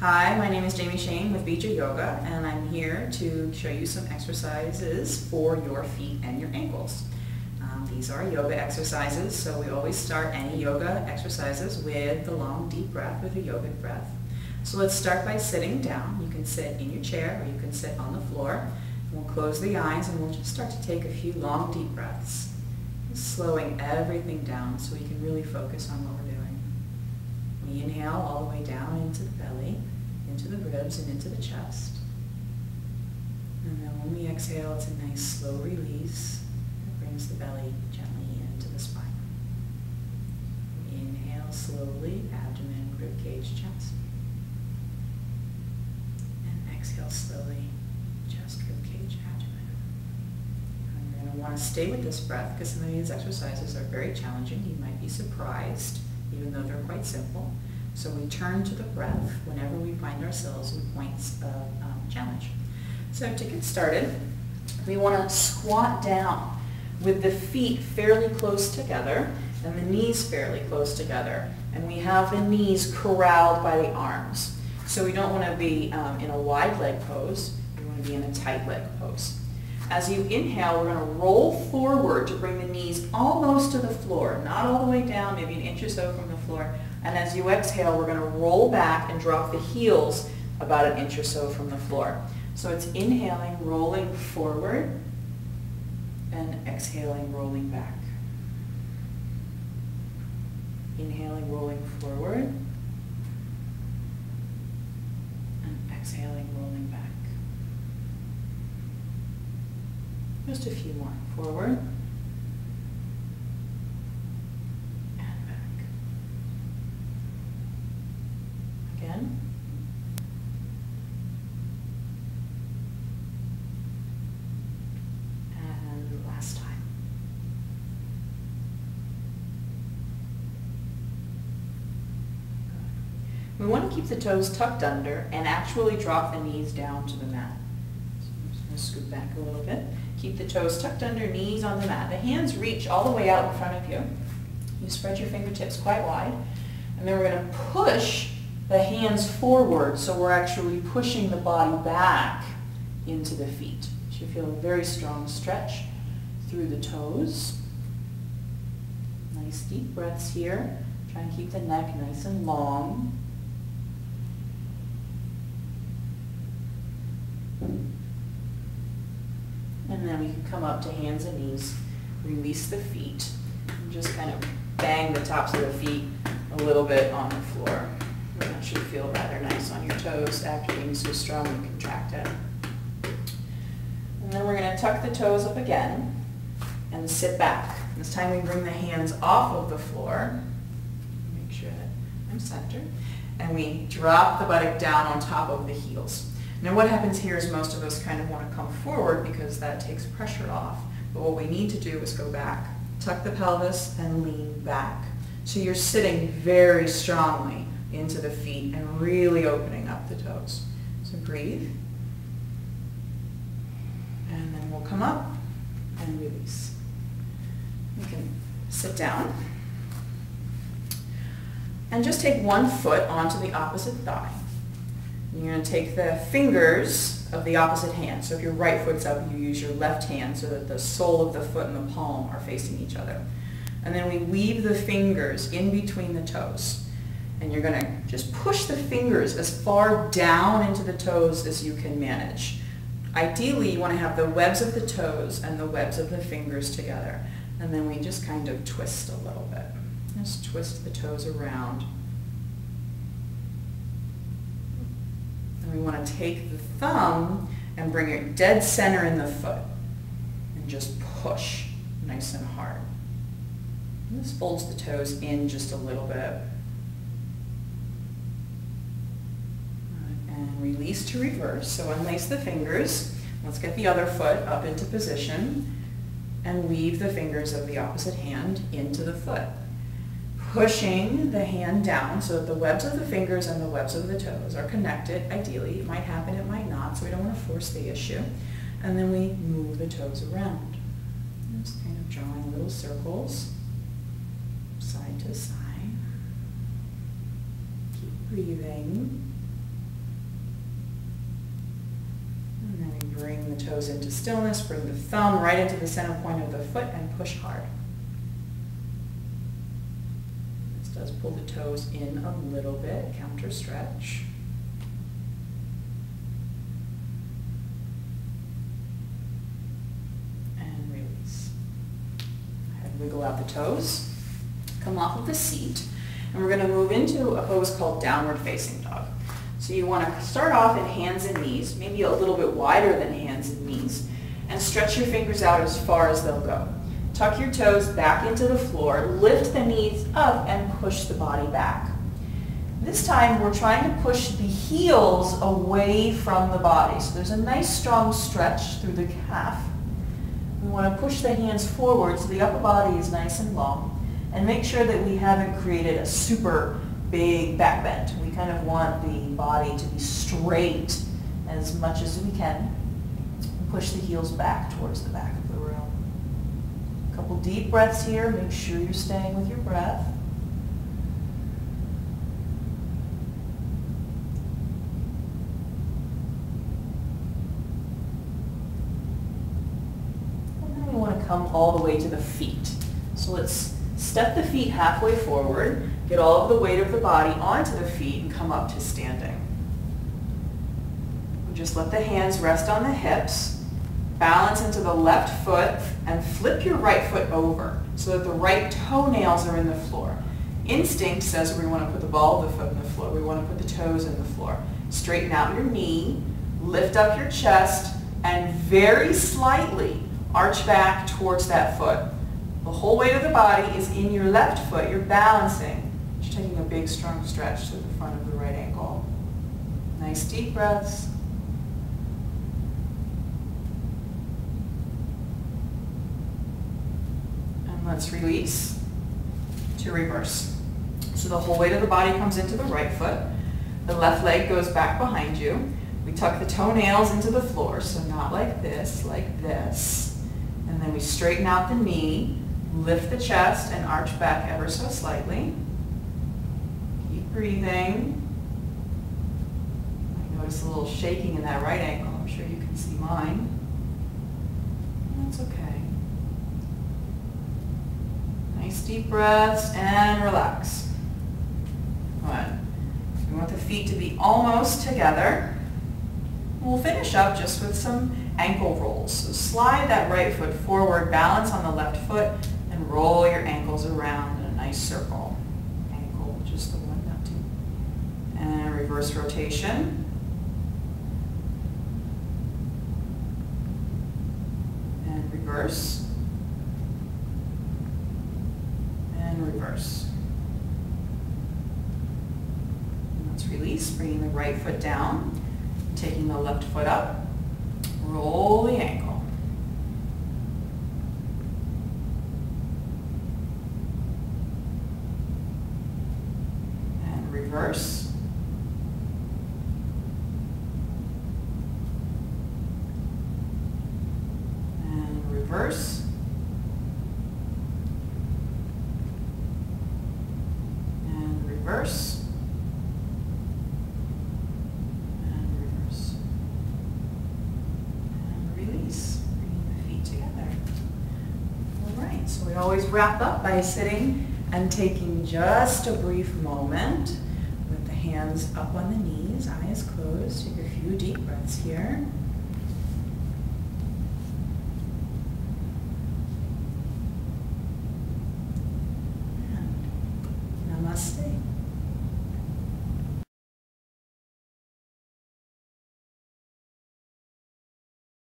Hi, my name is Shane with Bija Yoga, and I'm here to show you some exercises for your feet and your ankles. These are yoga exercises, so we always start any yoga exercises with the long, deep breath, with a yogic breath. So let's start by sitting down. You can sit in your chair or you can sit on the floor. We'll close the eyes and we'll just start to take a few long, deep breaths, slowing everything down so we can really focus on what we're doing. We inhale all the way down into the belly, into the ribs, and into the chest. And then when we exhale, it's a nice slow release that brings the belly gently into the spine. We inhale slowly, abdomen, rib cage, chest. And exhale slowly, chest, rib cage, abdomen. And you're going to want to stay with this breath because some of these exercises are very challenging. You might be surprised, even though they're quite simple. So we turn to the breath whenever we find ourselves in points of challenge. So to get started, we want to squat down with the feet fairly close together and the knees fairly close together. And we have the knees corralled by the arms. So we don't want to be in a wide leg pose. We want to be in a tight leg pose. As you inhale, we're going to roll forward to bring the knees almost to the floor, not all the way down, maybe an inch or so from the floor. And as you exhale, we're going to roll back and drop the heels about an inch or so from the floor. So it's inhaling, rolling forward, and exhaling, rolling back. Inhaling, rolling forward, and exhaling, rolling back. Just a few more. Forward. And back. Again. And last time. Good. We want to keep the toes tucked under and actually drop the knees down to the mat. So I'm just going to scoot back a little bit. Keep the toes tucked under, knees on the mat. The hands reach all the way out in front of you. You spread your fingertips quite wide. And then we're going to push the hands forward, so we're actually pushing the body back into the feet. You should feel a very strong stretch through the toes. Nice deep breaths here. Try and keep the neck nice and long. And then we can come up to hands and knees, release the feet, and just kind of bang the tops of the feet a little bit on the floor. And that should feel rather nice on your toes after being so strongly contracted. And then we're going to tuck the toes up again and sit back. This time we bring the hands off of the floor. Make sure that I'm centered. And we drop the buttock down on top of the heels. Now what happens here is most of us kind of want to come forward because that takes pressure off. But what we need to do is go back, tuck the pelvis, and lean back. So you're sitting very strongly into the feet and really opening up the toes. So breathe. And then we'll come up and release. You can sit down. And just take one foot onto the opposite thigh. You're going to take the fingers of the opposite hand. So if your right foot's up, you use your left hand so that the sole of the foot and the palm are facing each other. And then we weave the fingers in between the toes. And you're going to just push the fingers as far down into the toes as you can manage. Ideally, you want to have the webs of the toes and the webs of the fingers together. And then we just kind of twist a little bit. Just twist the toes around. And we want to take the thumb and bring it dead center in the foot and just push nice and hard. And this folds the toes in just a little bit. And release to reverse. So unlace the fingers. Let's get the other foot up into position and weave the fingers of the opposite hand into the foot. Pushing the hand down so that the webs of the fingers and the webs of the toes are connected. Ideally, it might happen, it might not, so we don't want to force the issue. And then we move the toes around. Just kind of drawing little circles, side to side. Keep breathing. And then we bring the toes into stillness, bring the thumb right into the center point of the foot and push hard. This does pull the toes in a little bit, counter stretch. And release. Go ahead and wiggle out the toes. Come off of the seat. And we're going to move into a pose called downward facing dog. So you want to start off in hands and knees, maybe a little bit wider than hands and knees, and stretch your fingers out as far as they'll go. Tuck your toes back into the floor, lift the knees up, and push the body back. This time we're trying to push the heels away from the body. So there's a nice strong stretch through the calf. We want to push the hands forward so the upper body is nice and long, and make sure that we haven't created a super big back bend. We kind of want the body to be straight as much as we can. Push the heels back towards the back of the room. A couple deep breaths here. Make sure you're staying with your breath. And then we want to come all the way to the feet. So let's step the feet halfway forward. Get all of the weight of the body onto the feet and come up to standing. Just let the hands rest on the hips. Balance into the left foot and flip your right foot over so that the right toenails are in the floor. Instinct says we want to put the ball of the foot in the floor. We want to put the toes in the floor. Straighten out your knee, lift up your chest, and very slightly arch back towards that foot. The whole weight of the body is in your left foot. You're balancing. You're taking a big, strong stretch to the front of the right ankle. Nice deep breaths. And let's release to reverse. So the whole weight of the body comes into the right foot. The left leg goes back behind you. We tuck the toenails into the floor, so not like this, like this. And then we straighten out the knee, lift the chest, and arch back ever so slightly. Keep breathing. I notice a little shaking in that right ankle. I'm sure you can see mine. That's okay. Nice deep breaths and relax. Good. We want the feet to be almost together. We'll finish up just with some ankle rolls. So slide that right foot forward, balance on the left foot, and roll your ankles around in a nice circle. Ankle, just the one, not two. And reverse rotation. And reverse. And reverse. And let's release, bringing the right foot down, taking the left foot up, roll the ankle. And reverse. And reverse. And reverse. So we always wrap up by sitting and taking just a brief moment with the hands up on the knees, eyes closed. Take a few deep breaths here. And namaste.